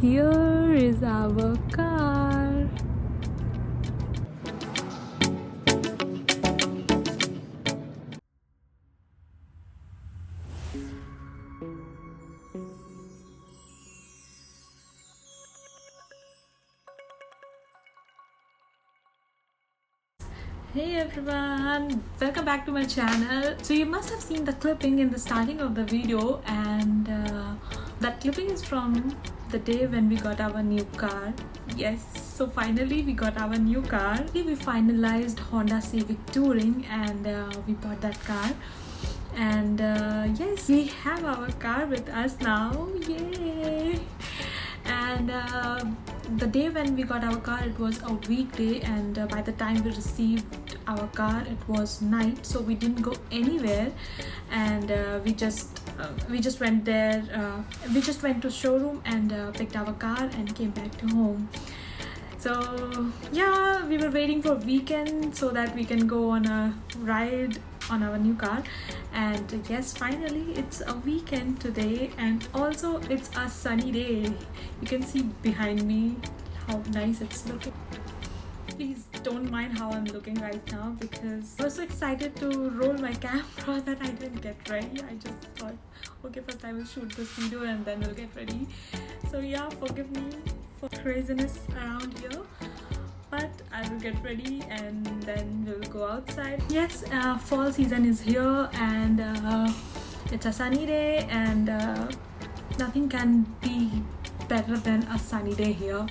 here is our car. Hey everyone, welcome back to my channel. So you must have seen the clipping in the starting of the video, and that clipping is from the day when we got our new car. Yes, so finally we got our new car. We finalized Honda Civic Touring and we bought that car. And yes, we have our car with us now. Yay! And the day when we got our car, it was a weekday, and by the time we received our car, it was night, so we didn't go anywhere. And we just went there. We just went to showroom and picked our car and came back to home. So yeah, we were waiting for weekend so that we can go on a ride on our new car. And yes, finally it's a weekend today, and also it's a sunny day. You can see behind me how nice it's looking. Please don't mind how I'm looking right now, because I was so excited to roll my camera that I didn't get ready. I just thought, okay, first I will shoot this video and then we'll get ready. So yeah, forgive me for craziness around here, but I will get ready and then we'll go outside. Yes, fall season is here, and it's a sunny day, and nothing can be better than a sunny day here.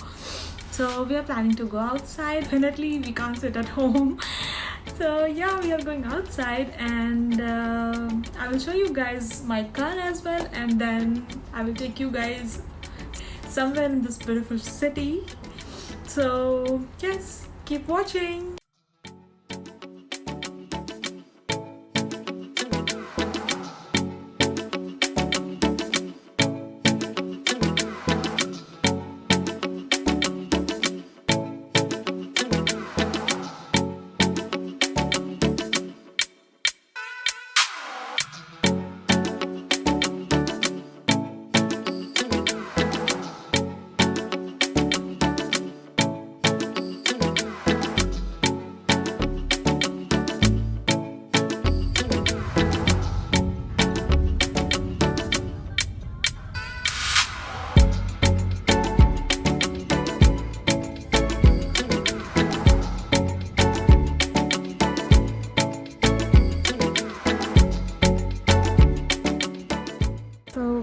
So we are planning to go outside. Definitely we can't sit at home. So yeah, we are going outside, and I will show you guys my car as well, and then I will take you guys somewhere in this beautiful city. So yes, keep watching.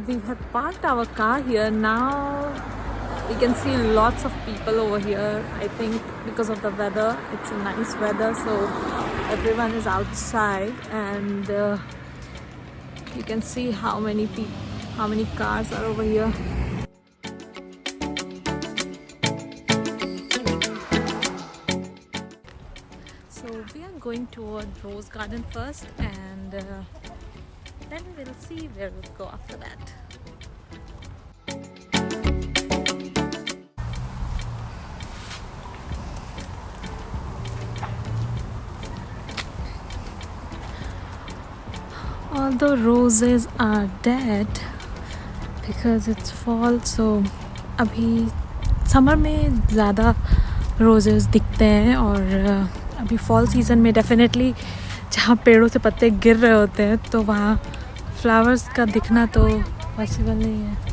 We have parked our car here. Now we can see lots of people over here. I think because of the weather, it's a nice weather, so everyone is outside, and you can see how many cars are over here. So we are going toward Rose Garden first, and then we'll see where we'll go after that. Although roses are dead because it's fall, so अभी summer में ज़्यादा roses दिखते हैं, और अभी fall season में definitely जहाँ पेड़ों से पत्ते गिर रहे होते हैं तो वहाँ फ्लावर्स का दिखना तो पॉसिबल नहीं है.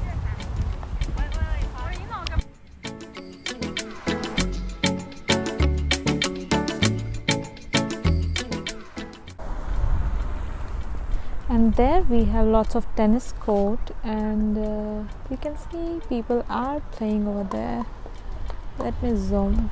And there we have lots of tennis court, and you can see people are playing over there. Let me zoom.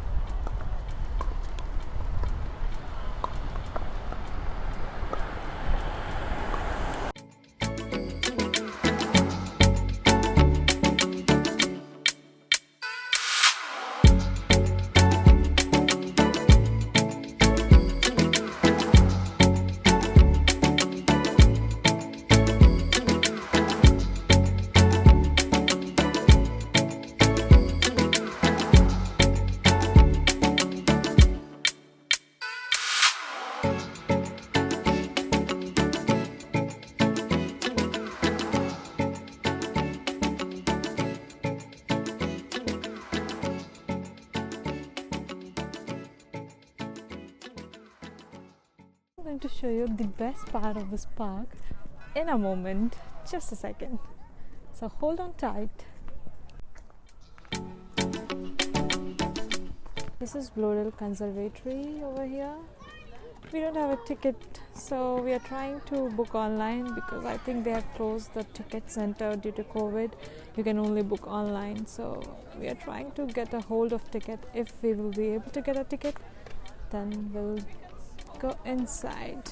going to show you the best part of this park in a moment. Just a second. So hold on tight. This is Blodell Conservatory over here. We don't have a ticket, so we are trying to book online because I think they have closed the ticket center due to COVID. You can only book online, so we are trying to get a hold of ticket. If we will be able to get a ticket, then we'll go inside.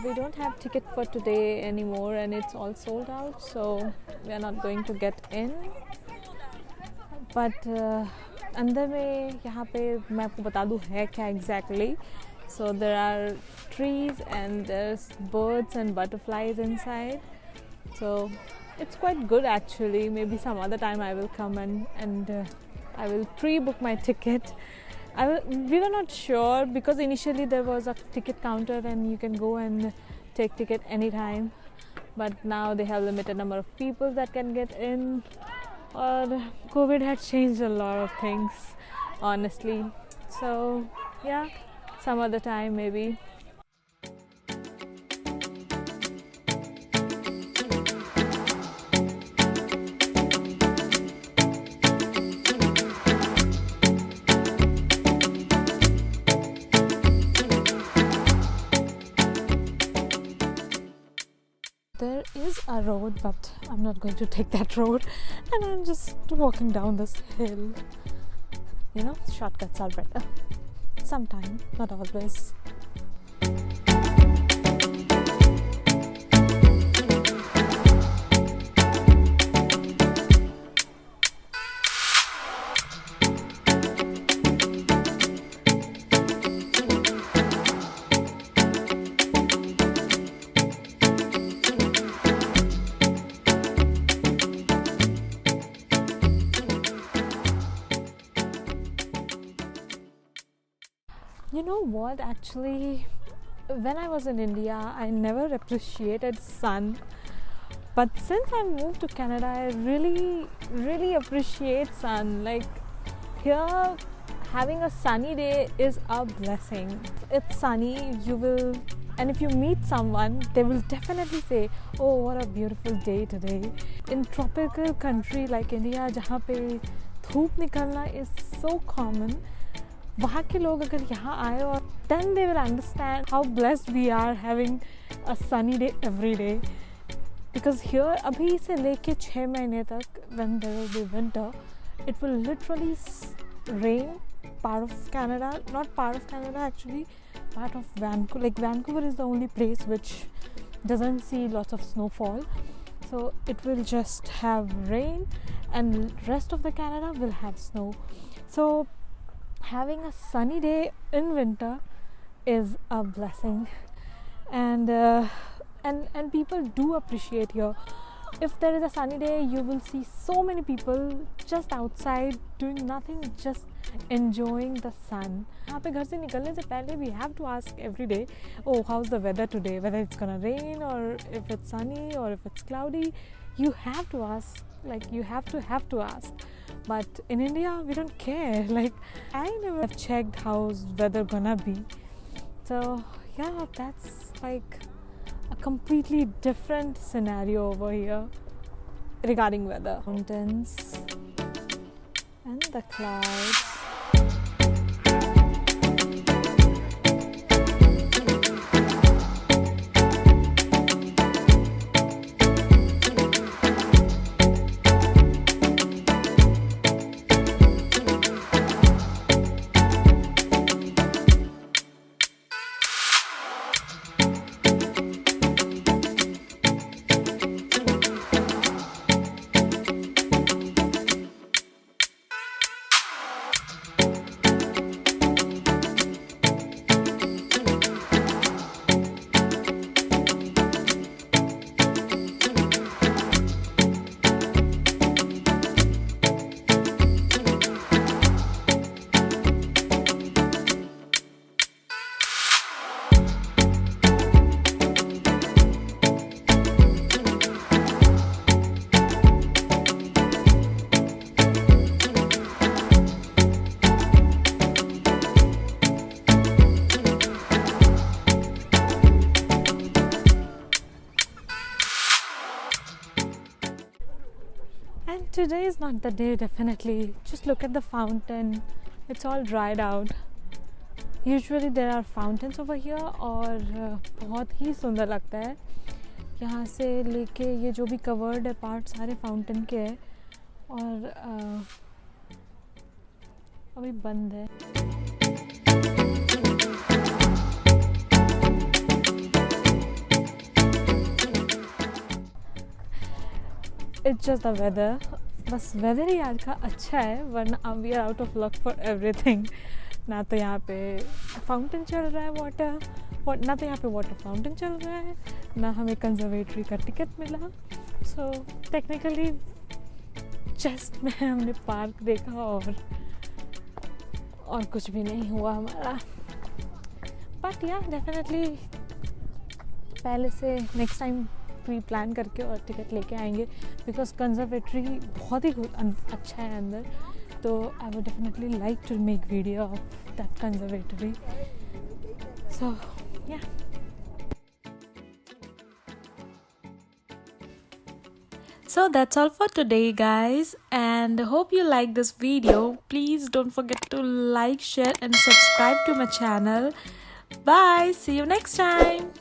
We don't have ticket for today anymore and it's all sold out, so we are not going to get in. But अंदर में यहाँ पे मैं आपको बता दूँ है क्या exactly. So there are trees and there's birds and butterflies inside. So it's quite good actually. Maybe some other time I will come and I will pre-book my ticket. We were not sure because initially there was a ticket counter and you can go and take ticket anytime. But now they have limited number of people that can get in. Or COVID had changed a lot of things, honestly. So yeah, some other time maybe. There is a road, but I'm not going to take that road, and I'm just walking down this hill. You know, shortcuts are better. Sometimes, not always. You know what, actually, when I was in India, I never appreciated sun. But since I moved to Canada, I really appreciate sun. Like here, having a sunny day is a blessing. It's sunny, and if you meet someone, they will definitely say, oh, what a beautiful day today. In tropical country like India, जहाँ पे धूप निकलना is so common, वहाँ के लोग अगर यहाँ आए और then they will understand how blessed we are having a sunny day every day. Because here अभी से लेके 6 महीने तक when there will be winter, it will literally rain part of Canada, not part of Canada actually, part of Vancouver. Like Vancouver is the only place which doesn't see lots of snowfall. So it will just have rain and rest of the Canada will have snow. So having a sunny day in winter is a blessing, and people do appreciate here. If there is a sunny day, you will see so many people just outside doing nothing, just enjoying the sun. यहाँ पे घर से निकलने से पहले we have to ask every day, oh, how's the weather today, whether it's gonna rain or if it's sunny or if it's cloudy. You have to ask, like you have to ask. But in India, we don't care. Like I never have checked how's weather gonna be. So yeah, that's like a completely different scenario over here regarding weather. Mountains and the clouds. And today is not the day, definitely. Just look at the fountain. It's all dried out. Usually there are fountains over here और बहुत ही सुंदर लगता है. यहाँ से लेके ये जो भी कवर्ड है पार्ट सारे फाउंटेन के हैं और अभी बंद है. It's just the weather. बस वेदर ही आज का अच्छा है, वरना we are out of luck for everything. ना तो यहाँ पे फाउंटेन चल रहा है ना तो यहाँ पे वाटर फाउंटेन चल रहा है, ना हमें कंजर्वेटरी का टिकट मिला. सो टेक्निकली जस्ट में हमने पार्क देखा और कुछ भी नहीं हुआ हमारा. बट या डेफिनेटली पहले से नेक्स्ट टाइम प्री प्लान करके और टिकट लेके आएंगे, बिकॉज कंजर्वेटरी बहुत ही अच्छा है अंदर. तो I would definitely like to make video of that conservatory. So yeah. So that's all for today, guys, and hope you like this video. Please don't forget to like, share and subscribe to my channel. Bye, see you next time.